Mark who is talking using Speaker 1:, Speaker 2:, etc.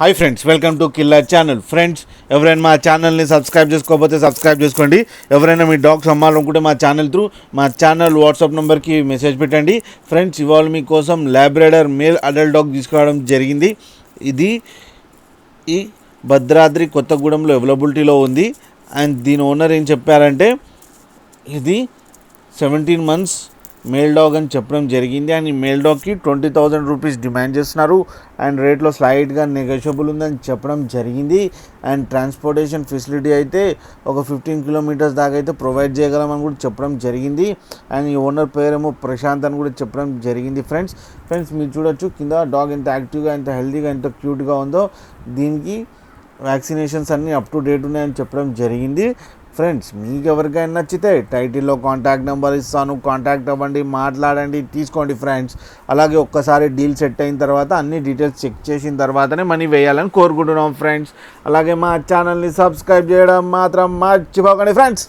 Speaker 1: Hi friends, welcome to killer channel. Friends, ఎవరైనా మా ఛానల్ని సబ్స్క్రైబ్ చేసుకోకపోతే సబ్స్క్రైబ్ చేసుకోండి. ఎవరైనా మీ డాగ్స్ అమ్మాలనుకుంటే మా ఛానల్ వాట్సాప్ నెంబర్కి మెసేజ్ పెట్టండి. ఫ్రెండ్స్, ఇవాళ మీకోసం ల్యాబ్రాడర్ మేల్ అడల్ట్ డాగ్ తీసుకురావడం జరిగింది. ఇది ఈ భద్రాద్రి కొత్తగూడెంలో అవైలబిలిటీలో ఉంది. అండ్ దీని ఓనర్ ఏం చెప్పారంటే ఇది 17 months మేల్ డాగ్ అని చెప్పడం జరిగింది. అండ్ ఈ మేల్ డాగ్కి 20,000 రూపీస్ డిమాండ్ చేస్తున్నారు. అండ్ రేట్లో స్లైడ్గా నెగోషియబుల్ ఉందని చెప్పడం జరిగింది. అండ్ ట్రాన్స్పోర్టేషన్ ఫెసిలిటీ అయితే ఒక 15 kilometers దాకా అయితే ప్రొవైడ్ చేయగలమని కూడా చెప్పడం జరిగింది. అండ్ ఈ ఓనర్ పేరేమో ప్రశాంత్ అని కూడా చెప్పడం జరిగింది. ఫ్రెండ్స్ మీరు చూడొచ్చు కింద డాగ్ ఎంత యాక్టివ్గా, ఎంత హెల్తీగా, ఎంత క్యూట్గా ఉందో. దీనికి వ్యాక్సినేషన్స్ అన్నీ అప్ టు డేట్ ఉన్నాయని చెప్పడం జరిగింది. ఫ్రెండ్స్, మీకు ఎవరికైనా నచ్చితే టైటిల్లో కాంటాక్ట్ నెంబర్ ఇస్తాను, కాంటాక్ట్ అవ్వండి, మాట్లాడండి, తీసుకోండి ఫ్రెండ్స్. అలాగే ఒక్కసారి డీల్ సెట్ అయిన తర్వాత అన్ని డీటెయిల్స్ చెక్ చేసిన తర్వాతనే మనీ వేయాలని కోరుకుంటున్నాం ఫ్రెండ్స్. అలాగే మా ఛానల్ని సబ్స్క్రైబ్ చేయడం మాత్రం మర్చిపోకండి ఫ్రెండ్స్.